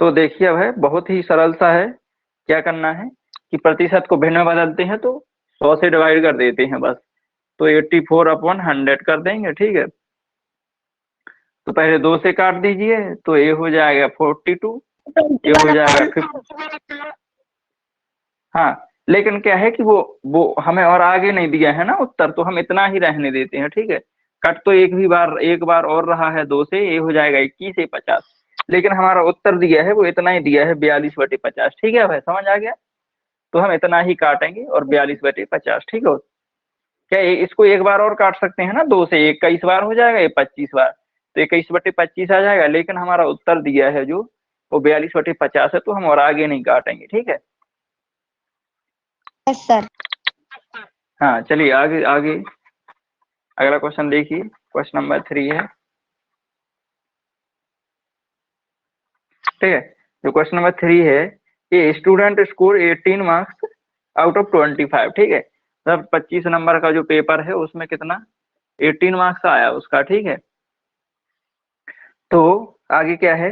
तो देखिए अब है बहुत ही सरल सा है। क्या करना है कि प्रतिशत को भिन्न में बदलते हैं तो 100 से डिवाइड कर देते हैं बस। तो 84/100 कर देंगे, ठीक है। तो पहले 2 से काट दीजिए तो ये हो जाएगा 42, ये हो जाएगा 50। हाँ, लेकिन क्या है कि वो हमें और आगे नहीं दिया है ना उत्तर, तो हम इतना ही रहने देते हैं, ठीक है। कट तो एक बार और रहा है 2 से, ये हो जाएगा 21 से 50। लेकिन हमारा उत्तर दिया है वो इतना ही दिया है, 42/50, ठीक है भाई, समझ आ गया। तो हम इतना ही काटेंगे और 42/50, ठीक है। क्या इसको एक बार और काट सकते हैं ना, 2 से 21 बार हो जाएगा, ये 25 बार, तो 21/25 आ जाएगा। लेकिन हमारा उत्तर दिया है जो वो 42/50 है, तो हम और आगे नहीं काटेंगे, ठीक है। Yes sir. हाँ चलिए आगे आगे अगला क्वेश्चन देखिए, क्वेश्चन नंबर 3 है, ठीक है। जो क्वेश्चन नंबर 3 है, ये student score 18 marks out of 25, ठीक है। मतलब 25 नंबर का जो पेपर है उसमें कितना 18 मार्क्स आया उसका, ठीक है। तो आगे क्या है,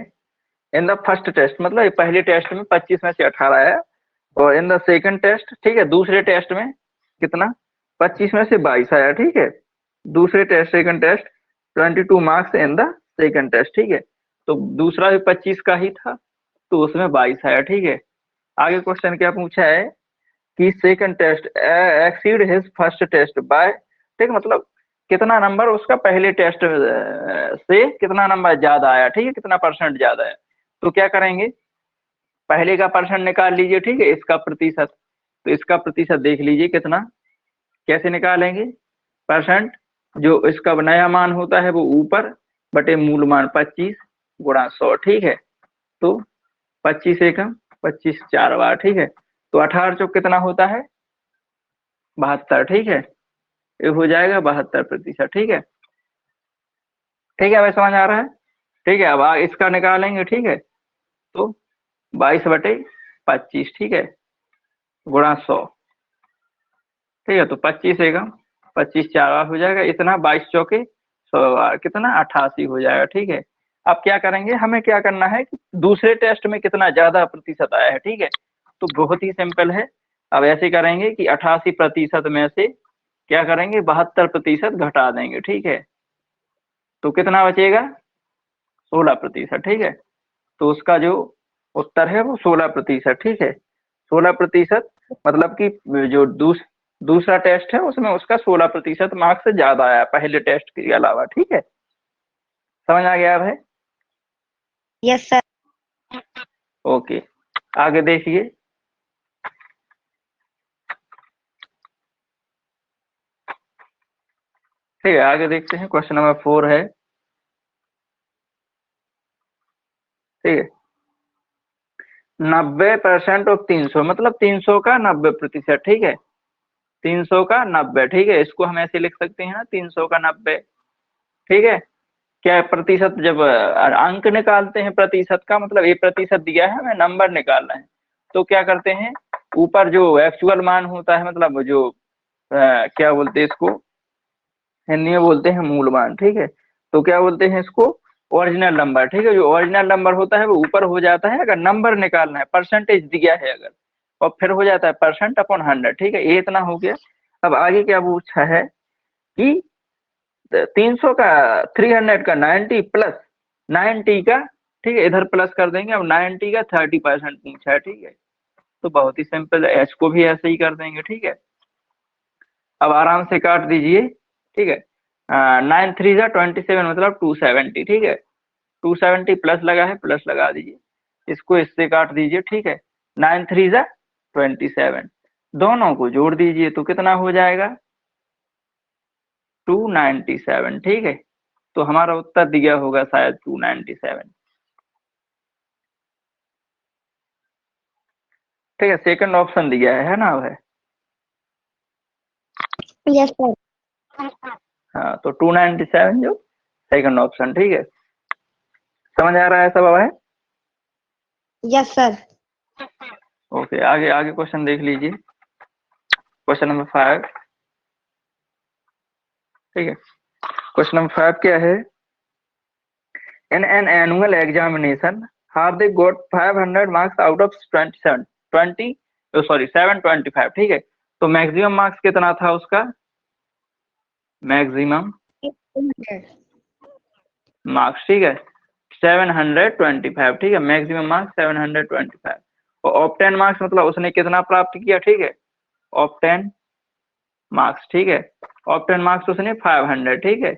इन द फर्स्ट टेस्ट, मतलब पहले टेस्ट में 25 में से 18 आया, और इन द सेकंड टेस्ट, ठीक है, दूसरे टेस्ट में कितना 25 में से 22 आया, ठीक है। दूसरे test second test 22 marks in the second test, ठीक है। तो दूसरा भी 25 का ही था, तो उसमें 22 आया, ठीक है। आगे क्वेश्चन क्या पूछा है कि second test exceed his first test by, ठीक, मतलब कितना नंबर उसका पहले टेस्ट से कितना नंबर ज्यादा आया, ठीक है, कितना परसेंट ज्यादा है। तो क्या करेंगे, पहले का परसेंट निकाल लीजिए, ठीक है, इसका प्रतिशत। तो इसका प्रतिशत देख लीजिए कितना, कैसे निकालेंगे, परसेंट, जो इसका नया मान होता है वो ऊपर बटे मूल मान 25 गुणा 100, ठीक है। तो 25 एकम 25 4 बार, ठीक है। तो 18 चौक कितना होता है 72, ठीक है। ये हो जाएगा 72%, ठीक है। ठीक है भाई, समझ आ रहा है, ठीक है। अब इसका निकालेंगे, ठीक है। तो 22/25, ठीक है, गुणा 100, ठीक है। तो 25 एकम 25 4 बार हो जाएगा, इतना 22 चौके 100 बार, कितना 88 हो जाएगा, ठीक है। अब क्या करेंगे, हमें क्या करना है कि दूसरे टेस्ट में कितना ज्यादा प्रतिशत आया है, ठीक है। तो बहुत ही सिंपल है। अब ऐसे करेंगे कि 88% में से क्या करेंगे 72% घटा देंगे, ठीक है। तो कितना बचेगा 16%, ठीक है। तो उसका जो उत्तर है वो 16%, ठीक है। 16% मतलब कि जो दूसरा टेस्ट है उसमें उसका 16% मार्क्स ज्यादा आया पहले टेस्ट के अलावा, ठीक है। समझ आ गया है। Yes sir. ओके, आगे देखिए, ठीक है। आगे देखते हैं, क्वेश्चन नंबर 4 है, ठीक है। 90% ऑफ 300, मतलब 300 का 90%, ठीक है। 300 का 90, ठीक है। इसको हम ऐसे लिख सकते हैं ना, 300 का 90, ठीक है। क्या है प्रतिशत, जब अंक निकालते हैं प्रतिशत का, मतलब ये प्रतिशत दिया है हमें नंबर निकालना है, तो क्या करते हैं ऊपर जो एक्चुअल मान होता है, मतलब जो क्या बोलते हैं इसको, हिंदी में बोलते हैं मूल मान, ठीक है। तो क्या बोलते हैं इसको ओरिजिनल नंबर, ठीक है। जो ओरिजिनल नंबर होता है वो ऊपर हो जाता है अगर नंबर निकालना है, परसेंटेज दिया है अगर, और फिर हो जाता है परसेंट अपॉन 100, ठीक है। ये इतना हो गया। अब आगे क्या पूछा है कि 300 का 300 का 90 प्लस 90 का, ठीक है, इधर प्लस कर देंगे। अब 90 का 30% पूछा है, ठीक है। तो बहुत ही सिंपल है, एच को भी ऐसे ही कर देंगे, ठीक है। अब आराम से काट दीजिए, ठीक है। 9 3 जा 27, मतलब 270, ठीक है। 270 प्लस लगा है, प्लस लगा दीजिए, इसको इससे काट दीजिए, ठीक है। 9 3 जा 27, दोनों को जोड़ दीजिए तो कितना हो जाएगा 297, ठीक है। तो हमारा उत्तर दिया होगा शायद 297, ठीक है। सेकंड ऑप्शन दिया है ना है। Yes sir. हाँ, तो 297 जो सेकंड ऑप्शन, ठीक है। समझ आ रहा है सब अब है। Yes sir. ओके, आगे आगे क्वेश्चन देख लीजिए, क्वेश्चन नंबर 5, ठीक है। क्वेश्चन नंबर 5 क्या है, in an annual examination Hardik got 500 marks out of 725, ठीक है। तो मैक्सिमम मार्क्स कितना था उसका, मैक्सिमम 200. मार्क्स, ठीक है 725, ठीक है, मैक्सिमम मार्क्स 725। और ऑब्टेन मार्क्स मतलब उसने कितना प्राप्त किया, ठीक है, ऑब्टेन मार्क्स, ठीक है, ऑब्टेन मार्क्स उसने 500, ठीक है।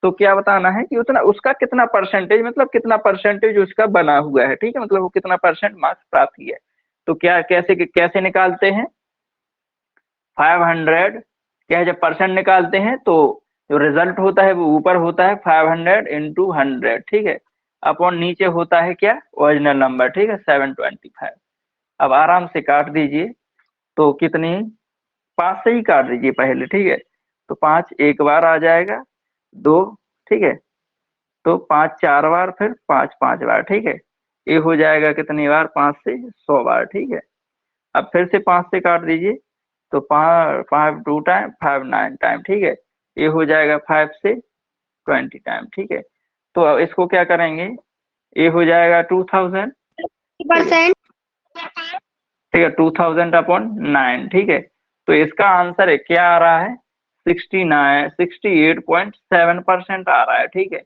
तो क्या बताना है कि उतना उसका कितना परसेंटेज, मतलब कितना परसेंटेज उसका बना हुआ है, ठीक है, मतलब वो कितना परसेंट मार्क्स प्राप्त किया है। तो क्या कैसे कैसे निकालते हैं, 500 क्या है, जब परसेंट निकालते हैं तो जो रिजल्ट होता है वो ऊपर होता है 500 इंटू 100, ठीक है, अपॉन नीचे होता है क्या, ओरिजिनल नंबर, ठीक है 725। अब आराम से काट दीजिए, तो कितनी, 5 से ही काट दीजिए पहले, ठीक है। तो 5 एक बार आ जाएगा, 2, ठीक है, तो 5 4 बार, फिर 5 5 बार, ठीक है। ये हो जाएगा कितनी बार, 5 से 100 बार, ठीक है। अब फिर से 5 से काट दीजिए, तो 5 2 टाइम, 5 9 टाइम, ठीक है। ये हो जाएगा 5 से 20 टाइम, ठीक है। तो अब इसको क्या करेंगे, ये हो जाएगा 2000, ठीक है, 50%. ठीक है 2000 अपॉन 9, ठीक है। तो इसका आंसर है क्या आ रहा है, 68.7% आ रहा है, ठीक है।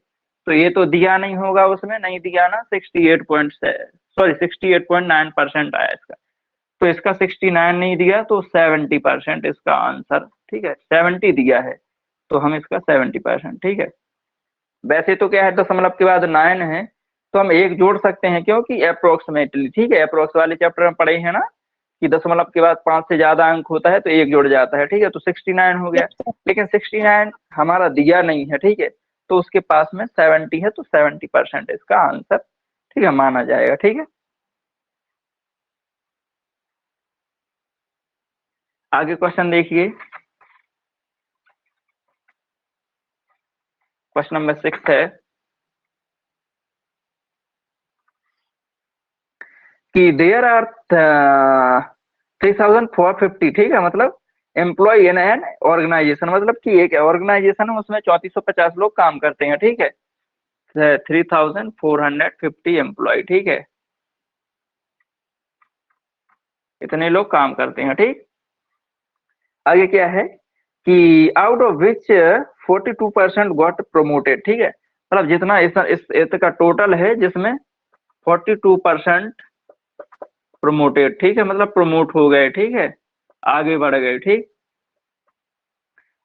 तो ये तो दिया नहीं होगा, उसमें नहीं दिया ना, 68.9% आया इसका। तो इसका 69 नहीं दिया, तो 70% इसका आंसर, ठीक है 70 दिया है, तो हम इसका 70%, ठीक है। वैसे तो क्या है, दशमलव के बाद 9 है, तो हम एक जोड़ सकते हैं, क्योंकि अप्रोक्सीमेटली, ठीक है, अप्रोक्स वाले चैप्टर में पढ़े हैं ना कि दशमलव के बाद 5 से ज्यादा अंक होता है तो एक जुड़ जाता है, ठीक है। तो 69 हो गया, लेकिन 69 हमारा दिया नहीं है, ठीक है, तो उसके पास में 70 है, तो 70% इसका आंसर, ठीक है, माना जाएगा, ठीक है। आगे क्वेश्चन देखिए, क्वेश्चन नंबर 6 है कि देयर आर 3450, ठीक है, मतलब एम्प्लॉय इन एन ऑर्गेनाइजेशन, मतलब कि एक ऑर्गेनाइजेशन है, उसमें 3450 लोग काम करते हैं, ठीक है, 3450 एम्प्लॉय, ठीक है, इतने लोग काम करते हैं, ठीक। आगे क्या है कि out of which 42% got promoted, ठीक है, मतलब जितना इस इसका टोटल है जिसमें 42% प्रोमोटेड, ठीक है, मतलब प्रमोट हो गए, ठीक है, आगे बढ़ गए, ठीक।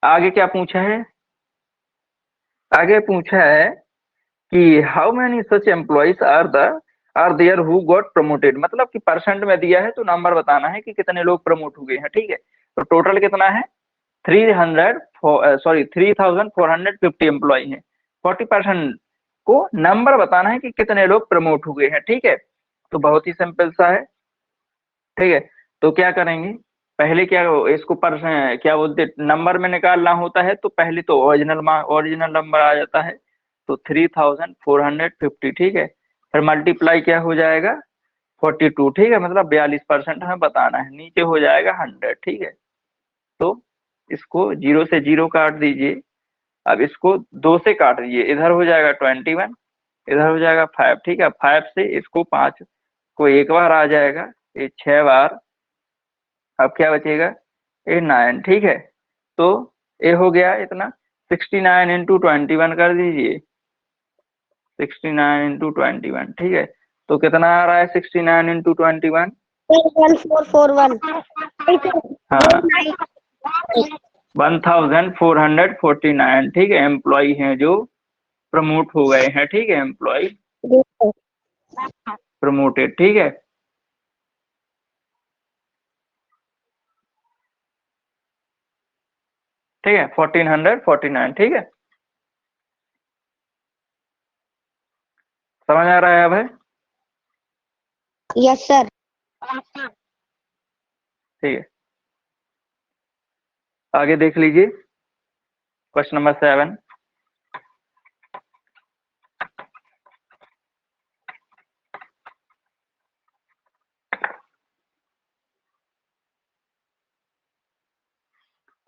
आगे क्या पूछा है, आगे पूछा है कि how many such employees are there who got promoted, मतलब कि परसेंट में दिया है तो नंबर बताना है कि कितने लोग प्रमोट हो गए हैं, ठीक है। तो टोटल कितना है, 3450 एम्प्लॉय हैं, 40% को नंबर बताना है कि कितने लोग प्रमोट हो गए हैं, ठीक है। तो बहुत ही सिंपल सा है, ठीक है। तो क्या करेंगे, पहले क्या इसको क्या बोलते नंबर में निकालना होता है, तो पहले तो ओरिजिनल नंबर आ जाता है, तो 3450, ठीक है, फिर मल्टीप्लाई क्या हो जाएगा 42, ठीक है, मतलब 42% हमें बताना है, नीचे हो जाएगा 100, ठीक है। तो इसको 0 से 0 काट दीजिए, अब इसको 2 से काट दीजिए, इधर हो जाएगा 21, इधर हो जाएगा 5, ठीक है, 5 से इसको 5 को एक बार आ जाएगा, ये 6 बार, अब क्या बचेगा, ये 9, ठीक है। तो ये हो गया इतना, 69 इंटू 21 कर दीजिए, 69 इंटू 21, ठीक है। तो कितना आ रहा है 69 इंटू 21, 1441. हाँ 1449, ठीक है, एम्प्लॉय हैं जो प्रमोट हो गए हैं, ठीक है, एम्प्लॉय प्रमोटेड, ठीक है। ठीक है 1449, ठीक है, समझ आ रहा है अब है, Yes, sir. ठीक है। आगे देख लीजिए, क्वेश्चन नंबर 7,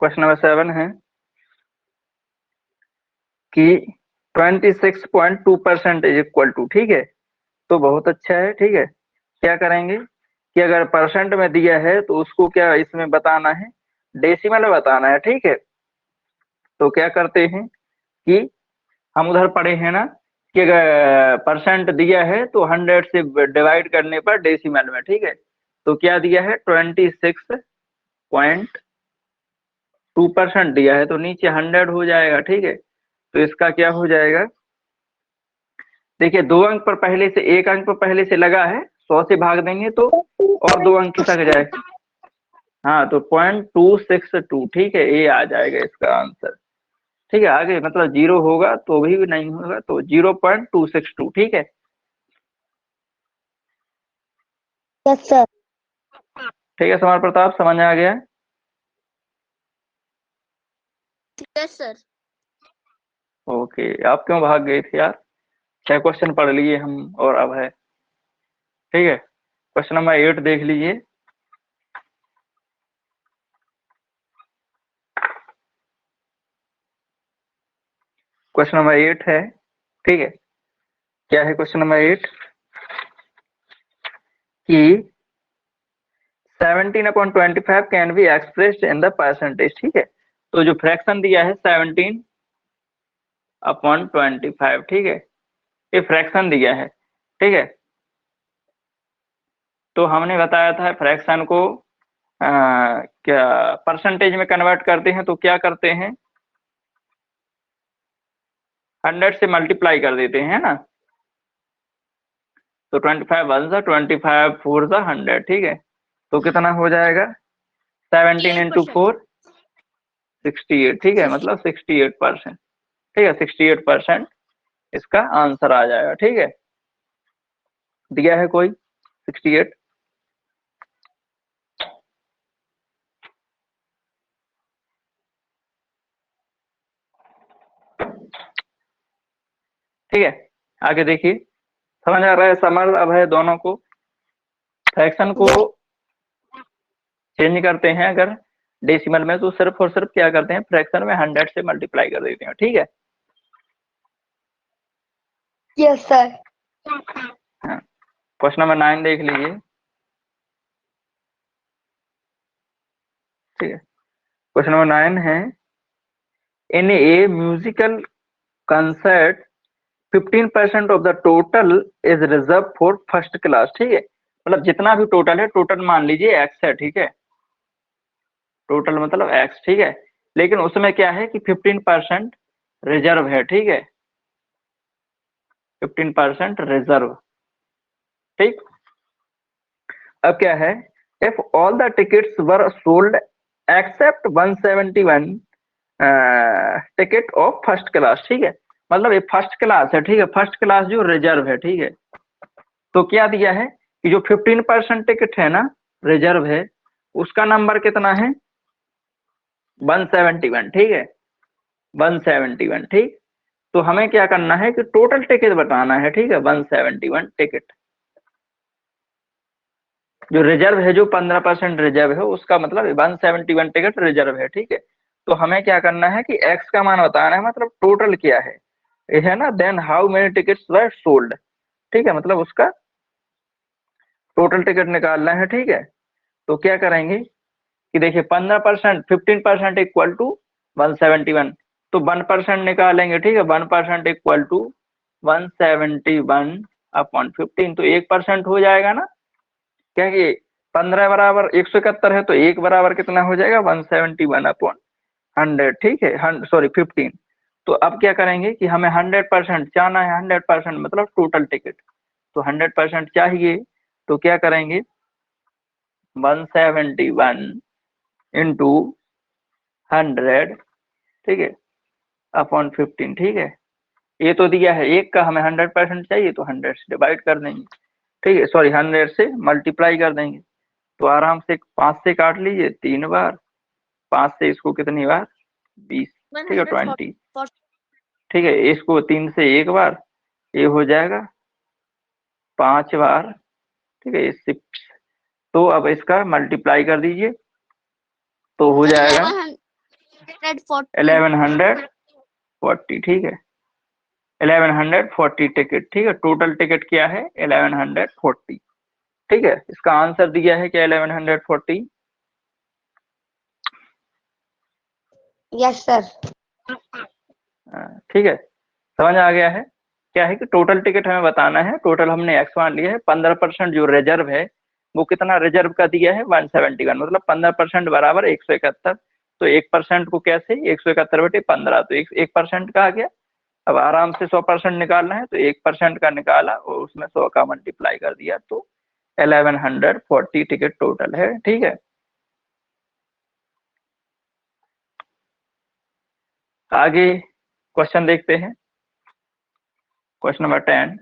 क्वेश्चन नंबर 7 है कि 26.2% इज इक्वल टू, ठीक है, तो बहुत अच्छा है, ठीक है। क्या करेंगे कि अगर परसेंट में दिया है तो उसको क्या इसमें बताना है, डेसिमल में बताना है, ठीक है। तो क्या करते हैं कि हम उधर पढ़े हैं ना कि अगर परसेंट दिया है तो 100 से डिवाइड करने पर डेसिमल में, ठीक है। तो क्या दिया है 26.2% दिया है, तो नीचे 100 हो जाएगा, ठीक है। तो इसका क्या हो जाएगा, देखिए 2 अंक पर पहले से, 1 अंक पर पहले से लगा है, 100 से भाग देंगे तो और 2 अंक खिसक जाएगा। हाँ, तो 0.262, ठीक है, ये आ जाएगा इसका आंसर, ठीक है। आगे मतलब 0 होगा तो भी नहीं होगा, तो 0.262, ठीक है। Yes, sir. ठीक है समर प्रताप, समझ आ गया? Yes, sir. ओके, आप क्यों भाग गए थे यार? 6 क्वेश्चन पढ़ लिए हम और अब है, ठीक है। क्वेश्चन नंबर 8 देख लीजिए। क्वेश्चन नंबर 8 है, ठीक है। क्या है क्वेश्चन नंबर 8 कि 17/25 can be expressed in the percentage, ठीक है। तो जो फ्रैक्शन दिया है 17/25, ठीक है, ये फ्रैक्शन दिया है, ठीक है। तो हमने बताया था फ्रैक्शन को क्या परसेंटेज में कन्वर्ट करते हैं तो क्या करते हैं, 100 से मल्टीप्लाई कर देते हैं ना। तो 25 वन सा 25 फोर सा 100, ठीक है। तो कितना हो जाएगा 17 इंटू 4 68, ठीक है, मतलब 68%, ठीक है। 68% इसका आंसर आ जाएगा, ठीक है। दिया है कोई 68, ठीक है। आगे देखिए, समझ आ रहा है समर अब है दोनों को। फ्रैक्शन को चेंज करते हैं अगर डेसिमल में तो सिर्फ और सिर्फ क्या करते हैं, फ्रैक्शन में 100 से मल्टीप्लाई कर देते हैं, ठीक है। Yes, sir. हाँ, क्वेश्चन नंबर 9 देख लीजिए, ठीक है। क्वेश्चन नंबर 9 है, in a musical concert 15% of the total is reserve for first class, ठीक है। मतलब जितना भी टोटल है, टोटल मान लीजिए एक्स है, ठीक है। टोटल मतलब एक्स, ठीक है। लेकिन उसमें क्या है कि 15% रिजर्व है, ठीक है। 15% रिजर्व, ठीक। अब क्या है, if all the tickets were sold except 171 ticket of first class, ठीक है। मतलब ये फर्स्ट क्लास है, ठीक है। फर्स्ट क्लास जो रिजर्व है, ठीक है। तो क्या दिया है कि जो 15% टिकट है ना, रिजर्व है, उसका नंबर कितना है 171, ठीक है। 171, ठीक। तो हमें क्या करना है कि टोटल टिकट बताना है, ठीक है। 171 टिकट जो रिजर्व है, जो 15% रिजर्व है, उसका मतलब 171 टिकट रिजर्व है, ठीक है। तो हमें क्या करना है कि एक्स का मान बताना है, मतलब टोटल क्या है, ये है ना। Then how many tickets were sold, ठीक है, मतलब उसका टोटल टिकट निकालना है, ठीक है। तो क्या करेंगे कि देखिए 15%, 15% इक्वल टू 171, तो 1% निकालेंगे, ठीक है। 1% इक्वल टू 171/15, तो 1% हो जाएगा ना, क्या कि 15 बराबर 171 है, तो 1 बराबर कितना हो जाएगा 171/100, ठीक है। सॉरी 15। तो अब क्या करेंगे कि हमें 100% चाहना है, 100% मतलब टोटल टिकट, तो 100% चाहिए। तो क्या करेंगे 171 इंटू 100, ठीक है, अपॉन 15, ठीक है। ये तो दिया है एक का, हमें 100% चाहिए, तो 100 से डिवाइड कर देंगे, ठीक है। सॉरी 100 से मल्टीप्लाई कर देंगे, तो आराम से 5 से काट लीजिए 3 बार, 5 से इसको कितनी बार 20, ठीक है 20, ठीक है। इसको 3 से एक बार, ये हो जाएगा 5 बार, ठीक है, 6। तो अब इसका मल्टीप्लाई कर दीजिए, तो हो जाएगा 1140, ठीक है। 1140 टिकट, ठीक है। टोटल टिकट क्या है 1140, ठीक है। इसका आंसर दिया है क्या 1140? Yes sir. ठीक है, समझ आ गया है। क्या है कि टोटल टिकट हमें बताना है, टोटल हमने x1 लिया है, 15% जो रिजर्व है वो कितना रिजर्व का दिया है 171, मतलब 15% बराबर 171। तो 1% को कैसे 171/15, तो 1% का आ गया। अब आराम से 100% निकालना है, तो 1% का निकाला और उसमें 100 का मल्टीप्लाई कर दिया, तो 1140 टिकट टोटल है, ठीक है। आगे क्वेश्चन देखते हैं, क्वेश्चन नंबर 10।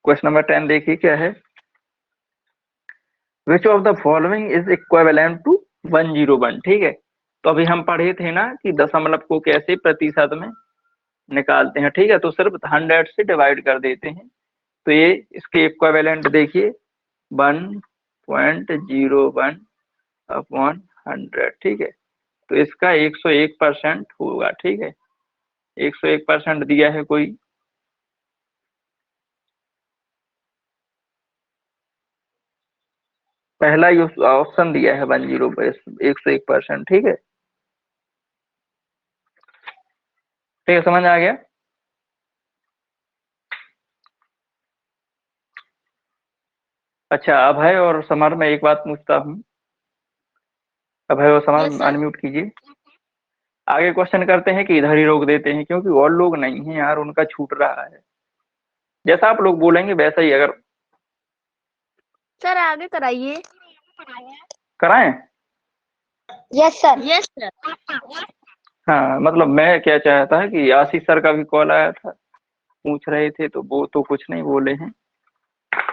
क्वेश्चन नंबर 10 देखिए क्या है। Which of the following is equivalent to 101, ठीक है। तो अभी हम पढ़े थे ना कि दशमलव को कैसे प्रतिशत में निकालते हैं, ठीक है। तो सिर्फ 100 से डिवाइड कर देते हैं, तो ये इसके इक्विवेलेंट देखिए 1.01 अपॉन 100, ठीक है। तो इसका 101% होगा, ठीक है। 101% दिया है कोई, पहला ऑप्शन दिया है 101%, ठीक है। ठीक है, समझ आ गया। अच्छा, अभय और समर, मैं एक बात पूछता हूँ, अभय और समर यस सर। अनम्यूट कीजिए। आगे क्वेश्चन करते हैं कि इधर ही रोक देते हैं, क्योंकि और लोग नहीं हैं यार, उनका छूट रहा है। जैसा आप लोग बोलेंगे वैसा ही, अगर सर आगे कराइए। कराएं। Yes sir. Yes sir. हाँ, मतलब मैं क्या चाहता है कि आशीष सर का भी कॉल आया था, पूछ रहे थे, तो वो तो कुछ नहीं बोले हैं,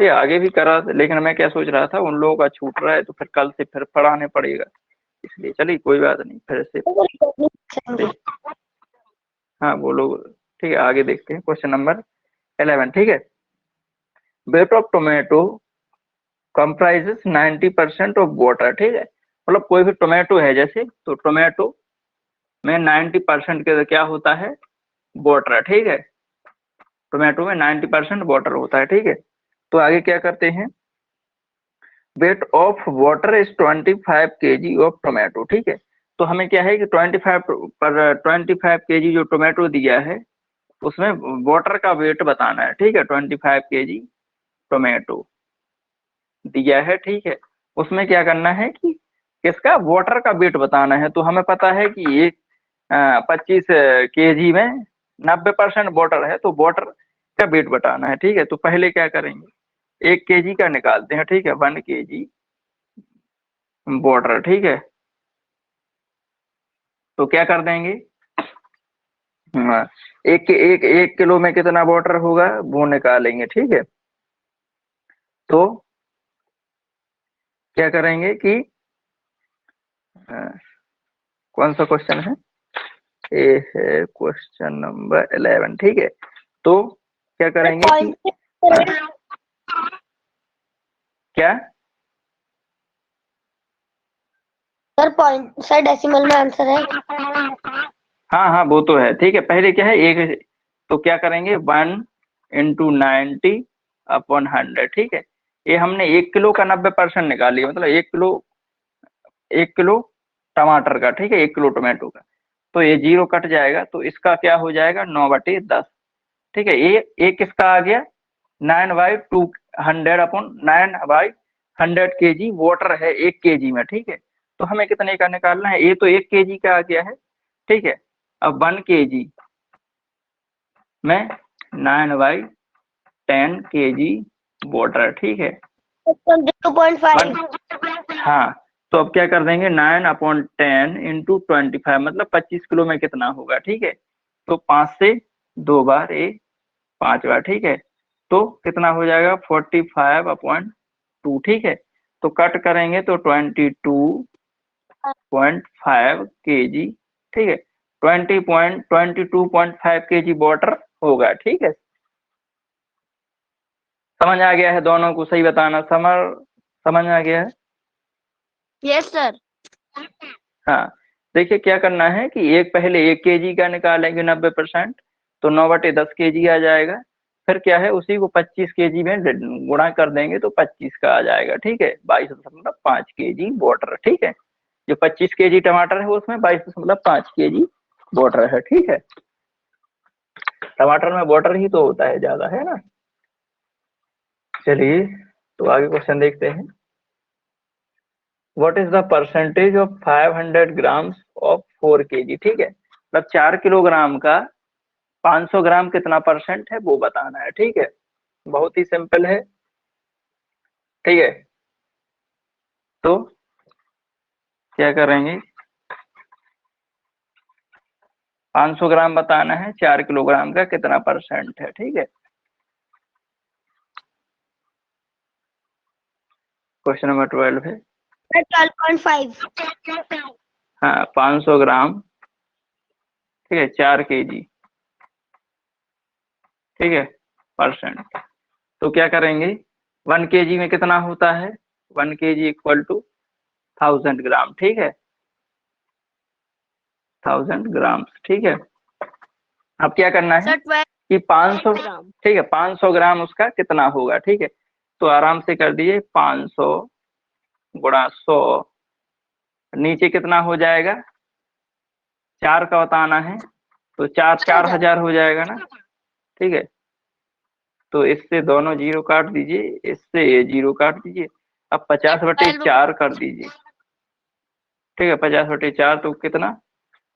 ये आगे भी करा, लेकिन मैं क्या सोच रहा था उन लोगों का छूट रहा है तो फिर कल से फिर पढ़ाने पड़ेगा, इसलिए चलिए कोई बात नहीं, फिर से हाँ वो लोग, ठीक है। आगे देखते हैं क्वेश्चन नंबर 11, ठीक है। Weight of tomato comprises 90% of water, ठीक है। मतलब कोई भी टोमेटो है जैसे, तो टोमेटो में 90% के क्या होता है वाटर, ठीक है। टोमेटो में 90% वाटर होता है, ठीक है। तो आगे क्या करते हैं, weight of water is 25 kg of tomato, ठीक है। तो हमें क्या है कि 25 kg जो टोमेटो दिया है उसमें वाटर का वेट बताना है, ठीक है। 25 kg टोमेटो दिया है, ठीक है। उसमें क्या करना है कि किसका वाटर का वेट बताना है, तो हमें पता है कि एक 25 kg में 90% वाटर है, तो वाटर का वेट बताना है, ठीक है। तो पहले क्या करेंगे 1 kg का निकालते हैं, ठीक है। 1 kg वाटर, ठीक है। तो क्या कर देंगे, हाँ, एक किलो में कितना वाटर होगा वो निकालेंगे, ठीक है। तो क्या करेंगे कि कौन सा क्वेश्चन है, ये है क्वेश्चन नंबर 11, ठीक है। तो क्या करेंगे कि क्या, सर पॉइंट सर डेसिमल में आंसर है। हाँ हाँ वो तो है, ठीक है। पहले क्या है एक, तो क्या करेंगे 1 × 90/100, ठीक है। ये हमने 1 किलो का 90% निकाल लिया, मतलब 1 किलो टमाटर का, ठीक है, 1 किलो टोमेटो का। तो ये 0 कट जाएगा, तो इसका क्या हो जाएगा 9/10, ठीक है। ये किसका आ गया 9/200/100 kg वाटर है 1 kg में, ठीक है। तो हमें कितने का निकालना है, ये तो 1 kg का आ गया है, ठीक है। अब 1 kg में 9/10 kg वाटर, ठीक है। 2.5। हाँ, तो अब क्या कर देंगे 9/10 × 25, मतलब 25 किलो में कितना होगा, ठीक है। तो 5 से 2 बार 5 बार, ठीक है। तो कितना हो जाएगा 45/2, ठीक है। तो कट करेंगे तो 22.5 kg, ठीक है। 22.5 kg वाटर होगा, ठीक है। समझ आ गया है? दोनों को सही बताना। समझ आ गया है? Yes sir. हाँ, देखिए क्या करना है कि एक पहले 1 kg का निकालेंगे 90%, तो 9/10 kg आ जाएगा। फिर क्या है, उसी को 25 kg में गुणा कर देंगे तो 25 का आ जाएगा। ठीक है, 22.5 kg वाटर। ठीक है, जो 25 kg टमाटर है उसमें 22.5 kg वाटर है। ठीक है, टमाटर में वाटर ही तो होता है ज्यादा, है ना। चलिए, तो आगे क्वेश्चन देखते हैं। What is the percentage of 500 grams of 4 kg? ठीक है, मतलब 4 किलोग्राम का 500 ग्राम कितना परसेंट है वो बताना है। ठीक है, बहुत ही सिंपल है। ठीक है, तो क्या करेंगे, 500 ग्राम बताना है, 4 किलोग्राम का कितना परसेंट है। ठीक है, क्वेश्चन नंबर 12 है। 12.5। हाँ, 500 ग्राम, ठीक है, 4 kg, ठीक है, परसेंट। तो क्या करेंगे, 1 kg में कितना होता है, 1 kg इक्वल टू 1000 ग्राम। ठीक है, 1000 ग्राम। ठीक है, अब क्या करना है सर 12 कि 500, ग्राम। ठीक है, 500 ग्राम उसका कितना होगा। ठीक है, तो आराम से कर दिए, 500 गुणा 100, नीचे कितना हो जाएगा, 4 का बताना है, तो 4,000 हो जाएगा ना। ठीक है, तो इससे दोनों जीरो काट दीजिए, इससे ये जीरो काट दीजिए। अब 50/4 कर दीजिए। ठीक है, 50/4 तो कितना,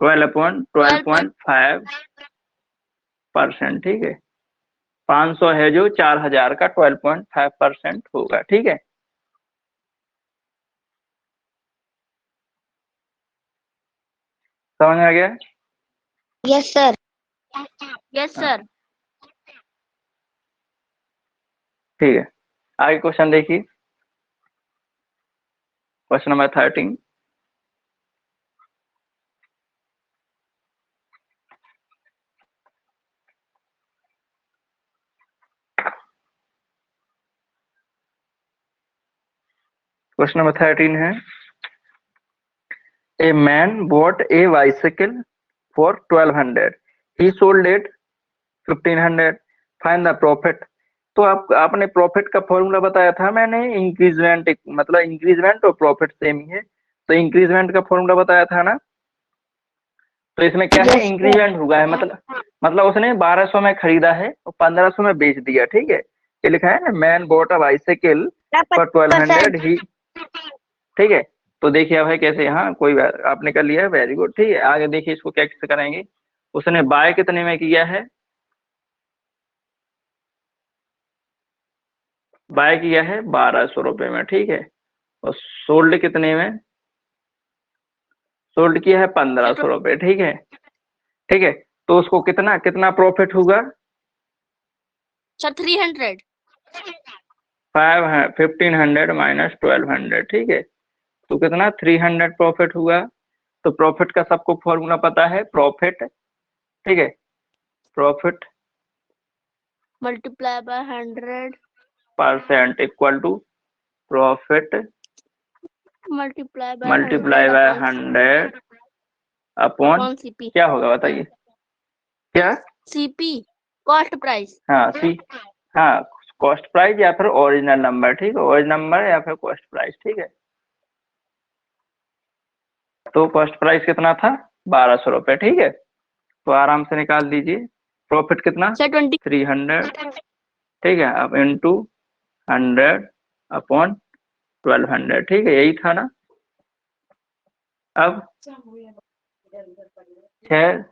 12.5%। ठीक है, 500 है जो 4,000 का 12.5% होगा। ठीक है, समझ आ गया? Yes sir. यस हाँ, सर। ठीक है, आगे क्वेश्चन देखिए, क्वेश्चन नंबर 13। क्वेश्चन नंबर 13 है, a man bought a bicycle for 1200, he sold it 1500, find the profit. तो आपने प्रॉफिट का फॉर्मूला बताया था मैंने, इंक्रीजमेंट, मतलब इंक्रीजमेंट और प्रॉफिट सेम ही है, तो इंक्रीजमेंट का फॉर्मूला बताया था ना। तो इसमें क्या है, यस सर। इंक्रीजमेंट हुआ है, मतलब उसने 1200 में खरीदा है और 1500 में बेच दिया। ठीक है, ये लिखा है ना, man bought a bicycle for 1200 ही। ठीक है, तो देखिए अब है कैसे, हाँ कोई बात, आपने कर लिया है, वेरी गुड। ठीक है, आगे देखिए इसको कैसे करेंगे। उसने बाय कितने में किया है, बाय किया है 1200 रुपए में। ठीक है, और सोल्ड कितने में, सोल्ड किया है 1500 रुपए। ठीक है, ठीक है, तो उसको कितना कितना प्रॉफिट होगा, सर 300। 1500 माइनस 1200। ठीक है, तो कितना 300 प्रॉफिट हुआ। तो प्रॉफिट का सबको फॉर्मूला पता है, प्रॉफिट, ठीक है, profit multiply by 100 percent equal to profit multiply by multiply 100 by upon 100 upon, CP. क्या होगा बताइए, क्या, सीपी कॉस्ट प्राइस। हाँ सी, हाँ, कॉस्ट प्राइस या फिर ओरिजिनल नंबर। ठीक है, ओरिजिनल नंबर या फिर कॉस्ट प्राइस। ठीक है, तो कॉस्ट प्राइस कितना था, 1200 रुपए। ठीक है, तो आराम से निकाल दीजिए, प्रॉफिट कितना, सर 20। 300। ठीक है, अब इंटू 100 अपॉन 1200। ठीक है, यही था ना। अब 6,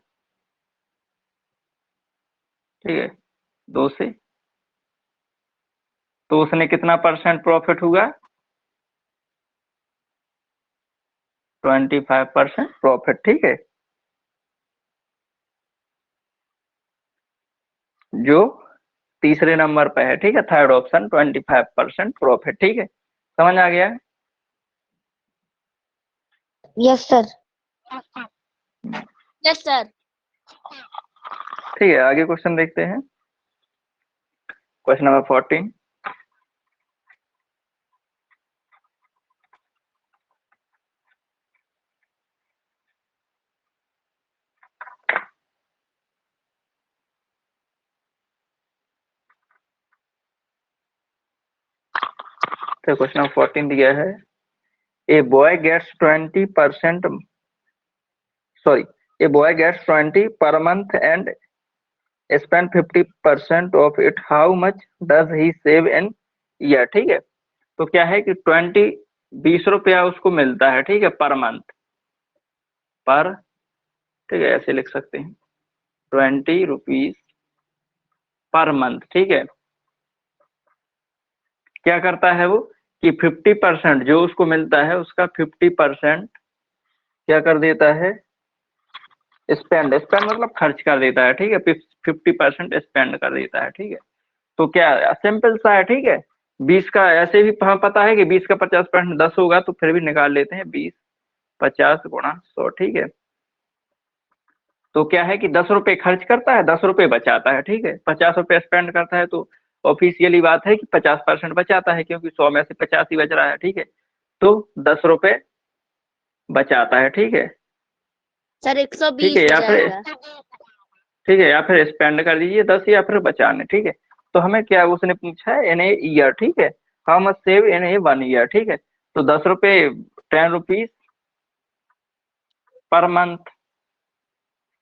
ठीक है, 2 से, तो उसने कितना परसेंट प्रॉफिट हुआ, 25% प्रॉफिट। ठीक है, जो तीसरे नंबर पे है। ठीक है, थर्ड ऑप्शन 25% प्रॉफिट। ठीक है, समझ आ गया? Yes sir. Yes sir. ठीक है, आगे क्वेश्चन देखते हैं, क्वेश्चन नंबर 14। तो क्वेश्चन नंबर 14 दिया है, a boy gets 20%, sorry, a boy gets 20 per month and spend 50% of it, how much does he save in year? ठीक है, तो क्या है कि 20 उसको मिलता है, ठीक है, पर मंथ, पर, ठीक है, ऐसे लिख सकते हैं 20 रुपीज पर मंथ, ठीक है। क्या करता है वो कि 50% जो उसको मिलता है उसका 50% क्या कर देता है, स्पेंड, स्पेंड मतलब खर्च कर देता है, ठीक है, 50% स्पेंड कर देता है, ठीक है। तो क्या सिंपल सा है, ठीक है। 20 का ऐसे भी हमें पता है कि 20 का 50% 10 होगा, तो फिर भी निकाल लेते हैं 20 50 गुणा 100, ठीक है। तो क्या है कि 10 रुपए खर्च करता है, 10 रुपए बचाता है, ठीक है। 50 रुपए स्पेंड करता है तो ऑफिशियली बात है कि 50% बचाता है, क्योंकि 100 में से 50 ही बच रहा है, ठीक है। तो 10 रुपए बचाता है, ठीक है, सर ठीक 120 है, या फिर, बचाएगा। ठीक है, या फिर स्पेंड कर दीजिए 10 या फिर बचाने, ठीक है। तो हमें क्या उसने पूछा है इन ए ईयर, ठीक है, how much save in A 1 year, ठीक है। तो 10 रुपए 10 रुपीज पर मंथ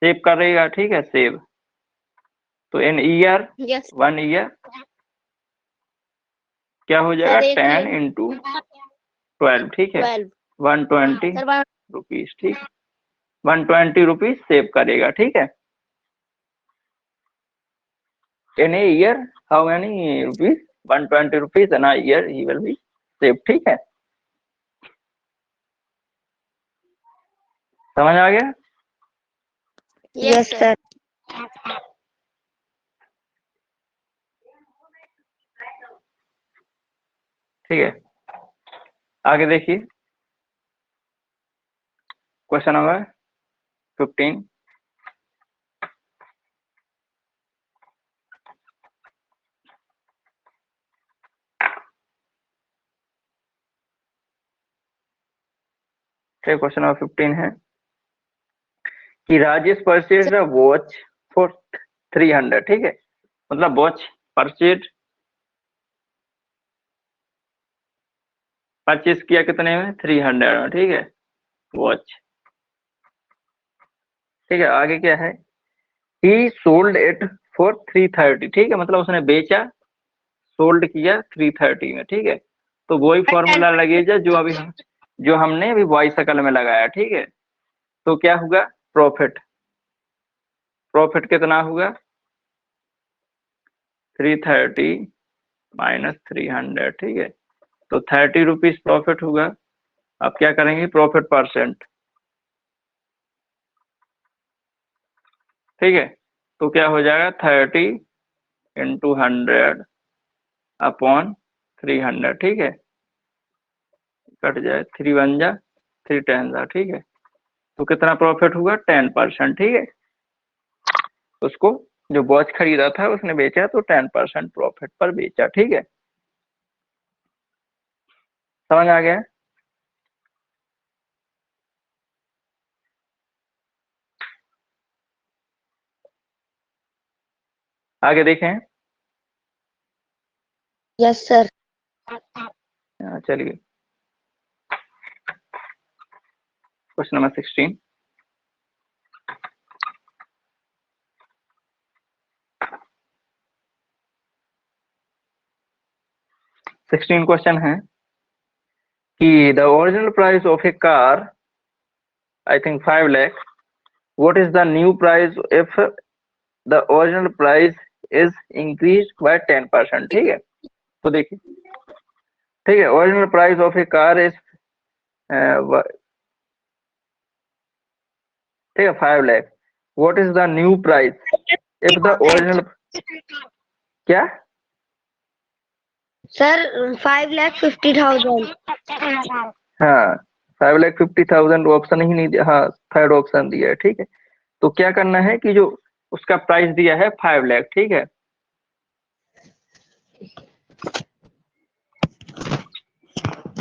सेव करेगा, ठीक है, सेव। तो इन ईयर यस 1 ईयर क्या हो जाएगा, सर, 10 इंटू 12, ठीक है, 12 120 सर रुपीज, ठीक, 120 रुपीज सेव करेगा, ठीक है। In a year how many rupees, 120 rupees in a year he will be save, ठीक है। समझ आ गया? Yes sir. ठीक है, आगे देखिए क्वेश्चन नंबर 15। क्वेश्चन नंबर 15 है कि Rajesh purchase a watch for 300, ठीक है, मतलब वॉच परचेज परचेज किया कितने में, 300 में, ठीक है, वॉच, ठीक है। आगे क्या है, ही सोल्ड इट फॉर 330, ठीक है, मतलब उसने बेचा, सोल्ड किया 330 में, ठीक है। तो वही फॉर्मूला लगेगा जो हमने अभी वाई शकल में लगाया, ठीक है। तो क्या होगा, प्रॉफिट, प्रॉफिट कितना होगा, 330 माइनस 300, ठीक है। तो 30 रुपीज प्रॉफिट होगा। अब क्या करेंगे, प्रॉफिट परसेंट, ठीक है। तो क्या हो जाएगा, 30 इंटू 100 अपॉन 300, ठीक है, कट जाए 3 1 जा 3 10 जा, ठीक है। तो कितना प्रॉफिट हुआ, 10%, ठीक है। उसको जो वॉच खरीदा था उसने बेचा तो 10% प्रॉफिट पर बेचा, ठीक है। समझ आ गया? आगे देखें। Yes sir. चलिए क्वेश्चन नंबर 16। क्वेश्चन है कि the original price of A car, I think 5 lakh, what is the new price if the original price is increase by 10%, ठीक है। तो देखिए, ठीक है, original price of A car is, ठीक है, 5 lakh, what is the new price if the original, क्या, sir 5,50,000। हाँ 5,50,000 ऑप्शन ही नहीं दिया, हाँ थर्ड ऑप्शन दिया है, ठीक है। तो क्या करना है कि जो उसका प्राइस दिया है 5 लाख, ठीक है,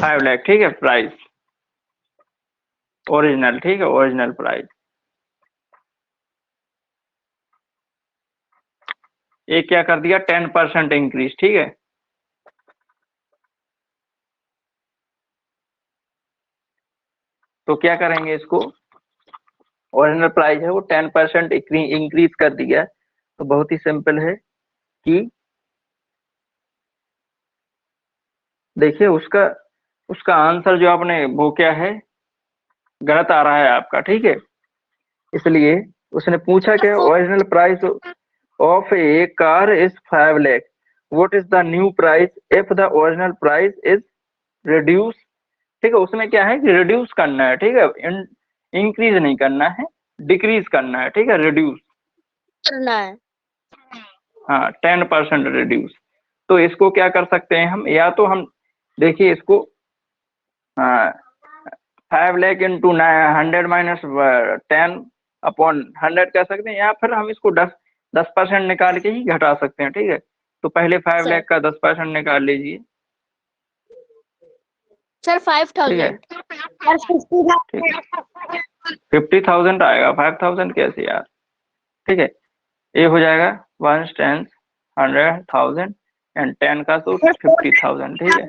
5 लाख, ठीक है, प्राइस ओरिजिनल, ठीक है, ओरिजिनल प्राइस। ये क्या कर दिया, 10% इंक्रीज, ठीक है। तो क्या करेंगे, इसको ओरिजिनल प्राइस है वो 10% इंक्रीज कर दिया है। तो बहुत ही सिंपल है कि देखिए उसका उसका आंसर जो आपने वो क्या है, गलत आ रहा है आपका, ठीक है। इसलिए उसने पूछा क्या, original price of A car is 5 lakh, what is the new price if the original price is reduce. ठीक है, उसमें क्या है कि रिड्यूस करना है, ठीक है, इंक्रीज नहीं करना है, डिक्रीज करना है, ठीक है, रिड्यूस करना है। हाँ 10% रिड्यूस। तो इसको क्या कर सकते हैं हम, या तो हम देखिए इसको 5 लाख इंटू 100 माइनस 10 अपॉन 100 कह सकते हैं, या फिर हम इसको 10% निकाल के ही घटा सकते हैं, ठीक है। तो पहले 5 लाख का 10% निकाल लीजिए सर ठीक है। 50,000। 50,000 आएगा, 5,000 कैसे यार, ठीक है। ये हो जाएगा 1 10 100,000 एंड 10 का तो 50,000, ठीक है।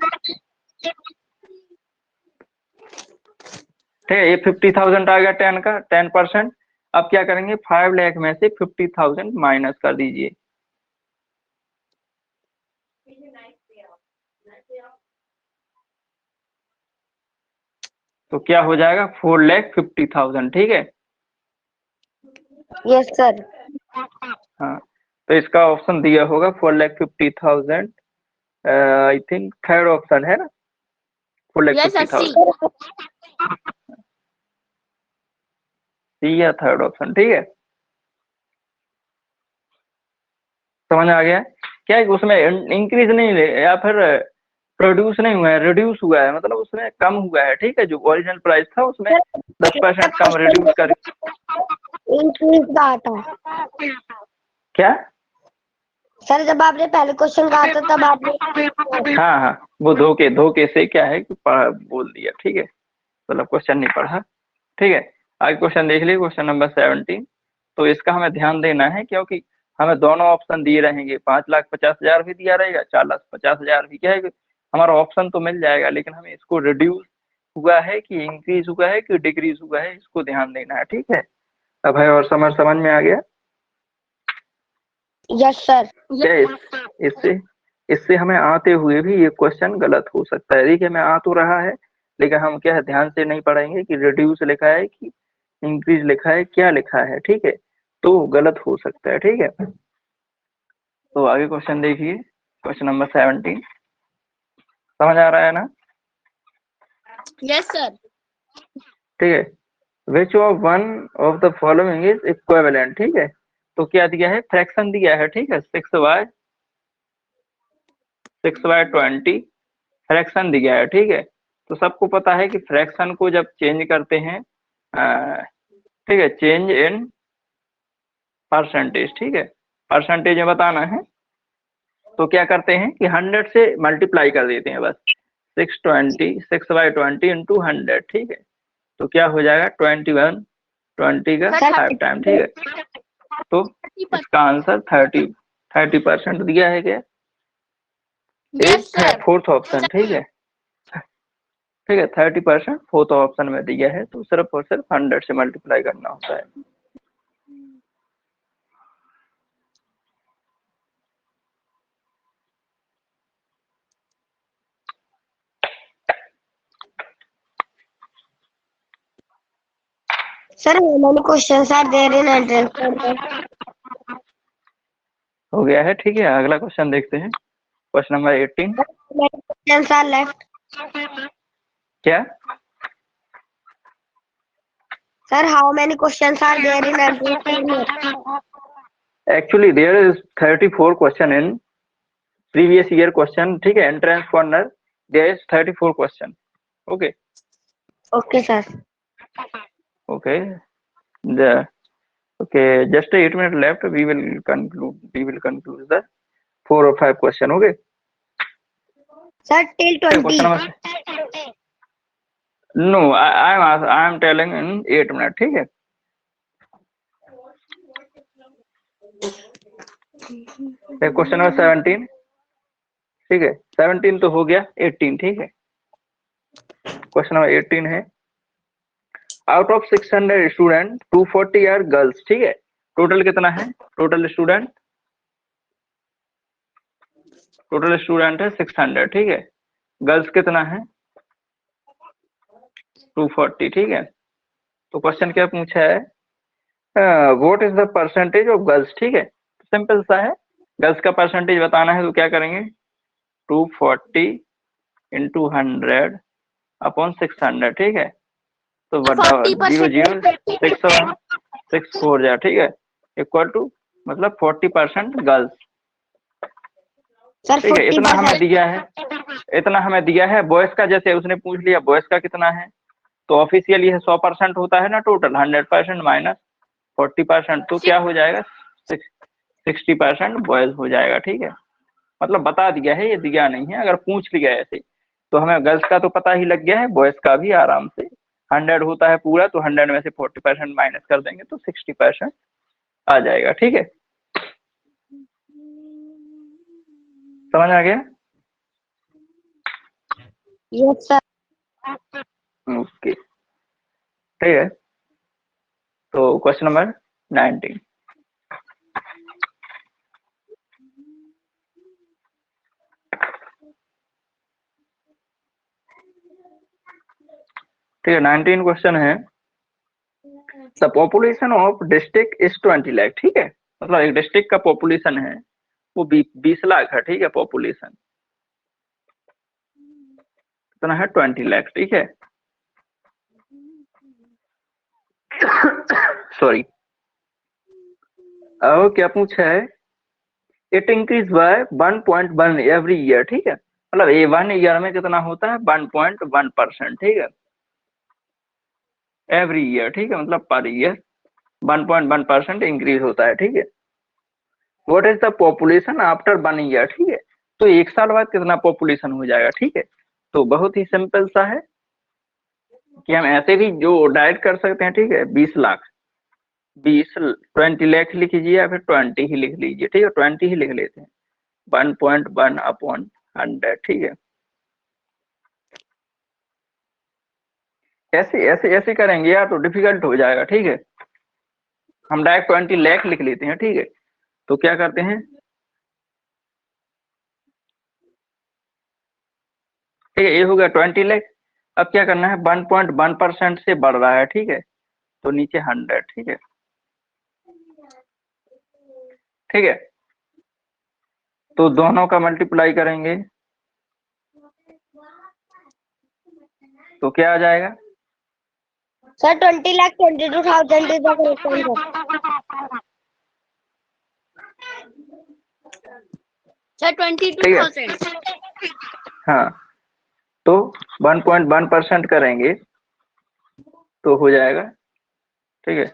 ठीक है, ये 50,000 आ गया 10 का 10%। अब क्या करेंगे, 5 लाख में से 50,000 माइनस कर दीजिए। तो क्या हो जाएगा, 4,50,000, ठीक है। Yes sir. हाँ, तो इसका ऑप्शन दिया होगा 4,50,000, आई थिंक थर्ड ऑप्शन है ना, 4,50,000 सी या थर्ड ऑप्शन, ठीक है। समझ आ गया क्या है, उसमें इंक्रीज नहीं या फिर प्रोड्यूस नहीं हुआ है, रिड्यूस हुआ है, मतलब उसमें कम हुआ है, ठीक है। जो ओरिजिनल प्राइस था उसमें 10% कम रिड्यूस कर इंक्रीज का आता। क्या। सर जब आपने पहले क्वेश्चन कहा था तब आपने हाँ हाँ, वो धोखे से क्या है कि बोल दिया, ठीक है, मतलब क्वेश्चन नहीं पढ़ा, ठीक है। आगे क्वेश्चन देख लीजिए, क्वेश्चन नंबर 17। तो इसका हमें ध्यान देना है क्योंकि हमें दोनों ऑप्शन दिए रहेंगे, 5,50,000 भी दिया रहेगा, 4,50,000 भी, क्या है कि हमारा ऑप्शन तो मिल जाएगा, लेकिन हमें इसको रिड्यूस हुआ है कि इंक्रीज हुआ है कि डिक्रीज हुआ है, इसको ध्यान देना है, ठीक है। अब है और समझ में आ गया। Yes sir. क्या इससे इससे हमें आते हुए भी ये क्वेश्चन गलत हो सकता है। देखिए हमें आ तो रहा है, लेकिन हम क्या है ध्यान से नहीं पढ़ेंगे कि रिड्यूस लिखा है कि इंक्रीज लिखा है, क्या लिखा है, ठीक है, तो गलत हो सकता है, ठीक है। तो आगे क्वेश्चन देखिए, क्वेश्चन नंबर 17। समझ आ रहा है ना। Yes sir. ठीक है, which of one of the following is equivalent, ठीक है। तो क्या दिया है, फ्रैक्शन दिया है, ठीक है, 6/20 फ्रैक्शन दिया है, ठीक है। तो सबको पता है कि फ्रैक्शन को जब चेंज करते हैं, ठीक है, चेंज इन परसेंटेज, ठीक है, परसेंटेज में बताना है, तो क्या करते हैं कि 100 से मल्टीप्लाई कर देते हैं बस, 6/20 इंटू 100, ठीक है। तो क्या हो जाएगा 21 20 का 5 टाइम, ठीक है। तो इसका आंसर 30% दिया है क्या, यस सर। फोर्थ ऑप्शन, ठीक है, ठीक है, 30% फोर्थ ऑप्शन में दिया है। तो सिर्फ और सिर्फ 100 से मल्टीप्लाई करना होता है। सर मैंने question are there in entrance. हो गया है, ठीक है। अगला क्वेश्चन देखते हैं, question number 18। Question are left. क्या, sir how many questions are there in entrance? Actually there is 34 question in previous year question, ठीक है, entrance corner there is 34 question. Okay okay sir. Okay the okay, just 8 minutes left, we will conclude the 4 or 5 question, okay। Sir till 20। Question number, no I am telling in 8 minute, ठीक है। Question number 17, ठीक है, 17 तो हो गया, 18, ठीक है। Question number 18 है, out of 600 student 240 are girls, ठीक है। टोटल कितना है, टोटल स्टूडेंट है 600, ठीक है। गर्ल्स कितना है 240, ठीक है। तो क्वेश्चन क्या पूछा है, what is the percentage of girls, ठीक है। सिंपल सा है, गर्ल्स का परसेंटेज बताना है तो क्या करेंगे 240 इंटू 100 अपॉन 600, ठीक है। तो बटा 0 0 6 4 जा, ठीक है, इक्वल टू मतलब 40% गर्ल्स, सर ठीक है। इतना हमें 40%। दिया है बॉयज का, जैसे उसने पूछ लिया बॉयज का कितना है, तो ऑफिशियल ये 100% होता है ना, टोटल 100% माइनस 40%, तो क्या हो जाएगा 60% बॉयज हो जाएगा, ठीक है। मतलब बता दिया है, ये दिया नहीं है। अगर पूछ लिया ऐसे तो हमें गर्ल्स का तो पता ही लग गया है, बॉयज का भी आराम से। 100 होता है पूरा, तो 100 में से 40% माइनस कर देंगे तो 60% आ जाएगा, ठीक है। समझ आ गया? Yes sir. ओके, ठीक है। तो क्वेश्चन नंबर 19, ठीक है। 19 क्वेश्चन है, the population of district is 20 lakh, ठीक है। मतलब एक डिस्ट्रिक्ट का पॉपुलेशन है वो 20 लाख है, ठीक है। पॉपुलेशन कितना है 20 लाख, ठीक है। सॉरी, अब क्या पूछा है, it increase by 1.1 every year, ठीक है। मतलब ये 1 ईयर में कितना होता है 1.1%, ठीक है, एवरी ईयर, ठीक है। मतलब पर ईयर 1.1% इंक्रीज होता है, ठीक है। What is the population after 1 year, ठीक है। तो 1 साल बाद कितना पॉपुलेशन हो जाएगा, ठीक है। तो बहुत ही सिंपल सा है कि हम ऐसे भी जो डायरेक्ट कर सकते हैं, ठीक है। 20 लाख 20 लाख लिख लीजिए या फिर 20 ही लिख लीजिए, ठीक है। 20 ही लिख लेते हैं, 1.1 अपॉन 100, ठीक है। ऐसे ऐसे ऐसे करेंगे यार तो डिफिकल्ट हो जाएगा, ठीक है। हम डायरेक्ट 20 लाख लिख लेते हैं, ठीक है। तो क्या करते हैं, ठीक है, ये हो गया 20 लाख। अब क्या करना है 1.1% से बढ़ रहा है, ठीक है। तो नीचे 100, ठीक है, ठीक है। तो दोनों का मल्टीप्लाई करेंगे तो क्या आ जाएगा sir 20,22,000 is the correct answer. Sir 22,000। हाँ, तो 1.1% करेंगे तो हो जाएगा, ठीक है,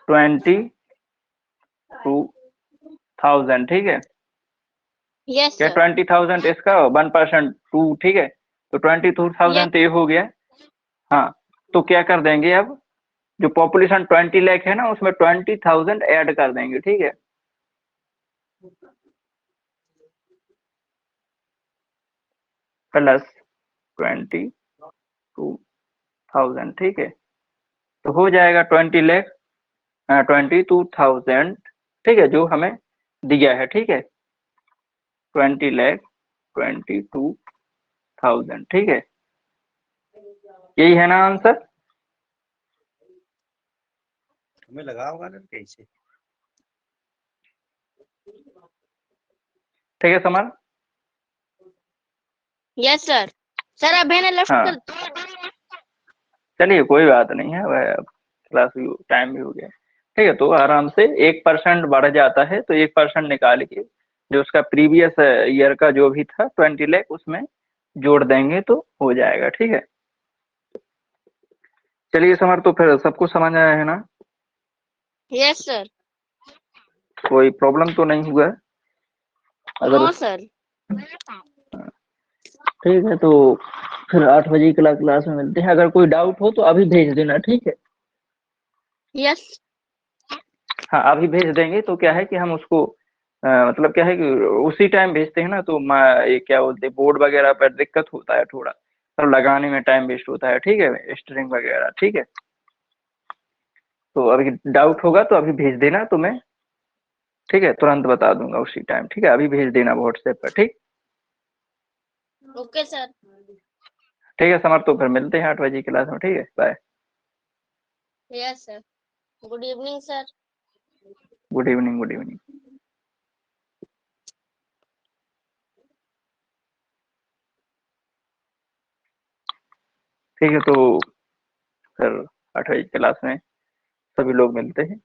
22,000, ठीक है। यस क्या सर। 20,000 इसका 1% 2, ठीक है। तो 22,000 तो ये हो गया। हाँ, तो क्या कर देंगे अब, जो पॉपुलेशन 20 लाख है ना उसमें 20,000 ऐड कर देंगे, ठीक है। प्लस 22,000, ठीक है। तो हो जाएगा 20 लाख 22,000, ठीक है, जो हमें दिया है, ठीक है। 20 लाख 22,000, ठीक है। यही है ना आंसर? हमें लगा होगा ना कैसे। ठीक है समर? Yes sir. सर अब है ना लेफ्ट हाँ, कर। चलिए कोई बात नहीं है, वह क्लास भी टाइम भी हो गया, ठीक है। तो आराम से 1% बढ़ जाता है तो 1% निकाल के जो उसका प्रीवियस ईयर का जो भी था 20 लाख उसमें जोड़ देंगे तो हो जाएगा, ठीक है। चलिए समर, तो फिर सबको समझ आया है ना? Yes sir. कोई प्रॉब्लम तो नहीं हुआ? अगर नो सर। ठीक है, तो फिर 8 बजे की क्लास में मिलते हैं। अगर कोई डाउट हो तो अभी भेज देना, ठीक है। यस। हाँ, अभी भेज देंगे तो क्या है कि हम उसको मतलब क्या है कि उसी टाइम भेजते हैं ना, तो ये क्या बोलते हैं बोर्ड वगैरह पर दिक्कत होता है थोड़ा, और लगाने में टाइम वेस्ट होता है, ठीक है, स्ट्रिंग वगैरह, ठीक है। तो अभी डाउट होगा तो अभी भेज देना तुम्हें, ठीक है, तुरंत बता दूंगा उसी टाइम, ठीक है, अभी भेज देना व्हाट्सएप पर, ठीक। Okay sir. ठीक है समर, तो फिर मिलते हैं 8 बजे क्लास में, ठीक है, bye. Yes sir. Good evening sir. Good evening, good evening. ठीक है, तो फिर 8 बजे क्लास में सभी लोग मिलते हैं।